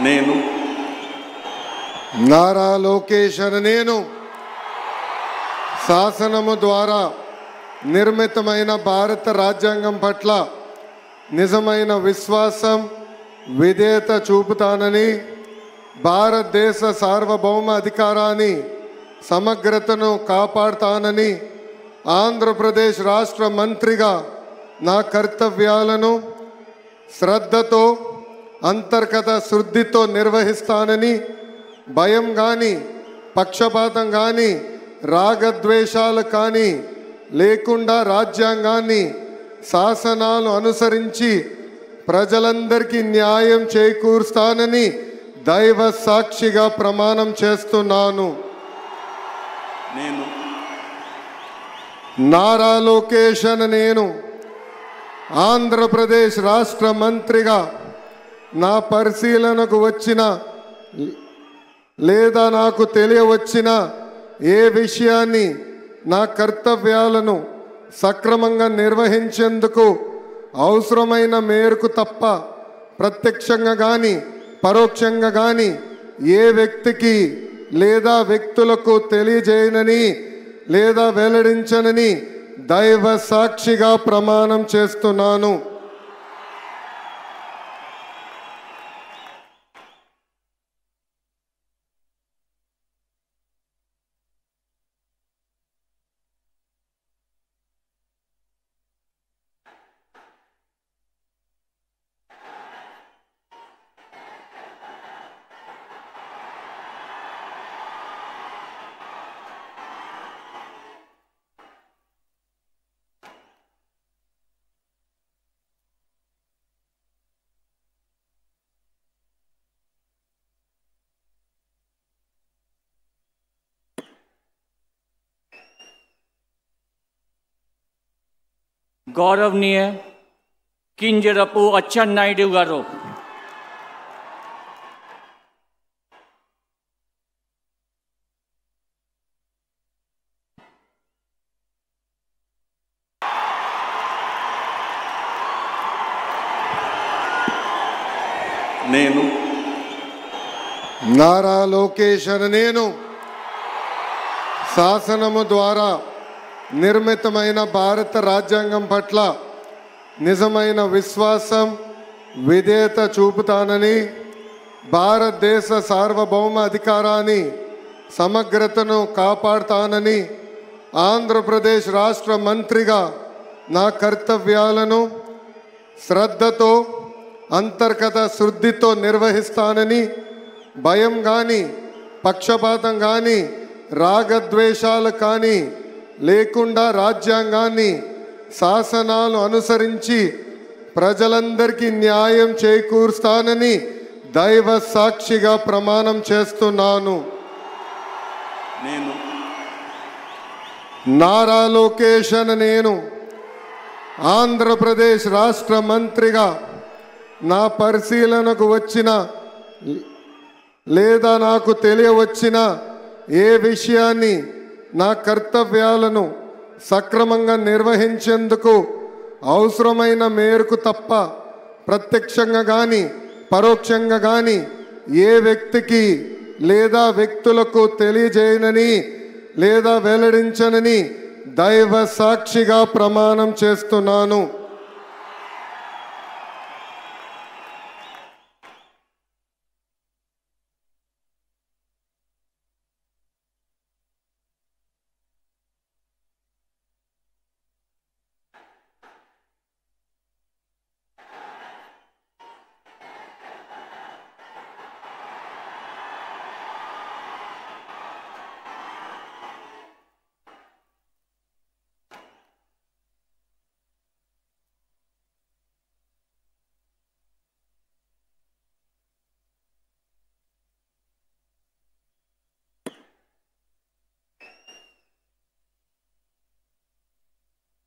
నేను నారా లోకేష్ అనే నేను శాసనము ద్వారా నిర్మితమైన భారత రాజ్యాంగం పట్ల నిజమైన విశ్వాసం విధేయత చూపుతానని భారతదేశ సార్వభౌమ అధికారాన్ని సమగ్రతను కాపాడుతానని ఆంధ్రప్రదేశ్ రాష్ట్ర మంత్రిగా నా కర్తవ్యాలను శ్రద్ధతో అంతర్గత శుద్ధితో నిర్వహిస్తానని భయం కానీ పక్షపాతం కానీ రాగద్వేషాలు కానీ లేకుండా రాజ్యాంగాన్ని శాసనాలు అనుసరించి ప్రజలందరికీ న్యాయం చేకూరుస్తానని దైవ సాక్షిగా ప్రమాణం చేస్తున్నాను. నేను నారా లోకేష్ అనే నేను ఆంధ్రప్రదేశ్ రాష్ట్ర మంత్రిగా నా పరిశీలనకు వచ్చిన లేదా నాకు తెలియవచ్చిన ఏ విషయాన్ని నా కర్తవ్యాలను సక్రమంగా నిర్వహించేందుకు అవసరమైన మేరకు తప్ప ప్రత్యక్షంగా కానీ పరోక్షంగా కానీ ఏ వ్యక్తికి లేదా వ్యక్తులకు తెలియజేయనని లేదా వెల్లడించనని దైవ సాక్షిగా ప్రమాణం చేస్తున్నాను. गौरवनीय किंजरपु अच्చెన్నాయుడు गारू నేను నారా లోకేష్ అనే నేను శాసనము ద్వారా నిర్మితమైన భారత రాజ్యాంగం పట్ల నిజమైన విశ్వాసం విధేయత చూపుతానని భారతదేశ సార్వభౌమ అధికారాన్ని సమగ్రతను కాపాడుతానని ఆంధ్రప్రదేశ్ రాష్ట్ర మంత్రిగా నా కర్తవ్యాలను శ్రద్ధతో అంతర్గత శుద్ధితో నిర్వహిస్తానని భయం కానీ పక్షపాతం కానీ రాగద్వేషాలు కానీ లేకుండా రాజ్యాంగాన్ని శాసనాలు అనుసరించి ప్రజలందరికీ న్యాయం చేకూరుస్తానని దైవ సాక్షిగా ప్రమాణం చేస్తున్నాను. నేను నారా లోకేష్ అనే నేను ఆంధ్రప్రదేశ్ రాష్ట్ర మంత్రిగా నా పరిశీలనకు వచ్చిన లేదా నాకు తెలియవచ్చిన ఏ విషయాన్ని నా కర్తవ్యాలను సక్రమంగా నిర్వహించేందుకు అవసరమైన మేరకు తప్ప ప్రత్యక్షంగా కానీ పరోక్షంగా కానీ ఏ వ్యక్తికి లేదా వ్యక్తులకు తెలియజేయనని లేదా వెల్లడించనని దైవ సాక్షిగా ప్రమాణం చేస్తున్నాను.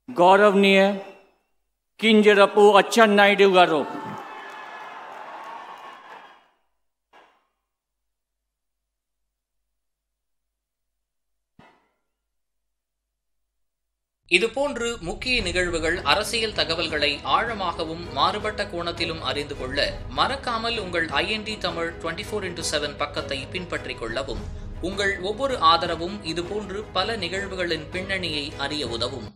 गौरवनीय किंजरपु अच्చెన్నాయుడు गारू இதுபோன்று முக்கிய நிகழ்வுகள், அரசியல் தகவல்களை ஆழமாகவும் மாறுபட்ட கோணத்திலும் அறிந்து கொள்ள மறக்காமல் உங்கள் IND தமிழ் 24x7 பக்கத்தை பின்பற்றிக் கொள்ளவும். உங்கள் ஒவ்வொரு ஆதரவும் இதுபோன்று பல நிகழ்வுகளின் பின்னணியை அறிய உதவும்.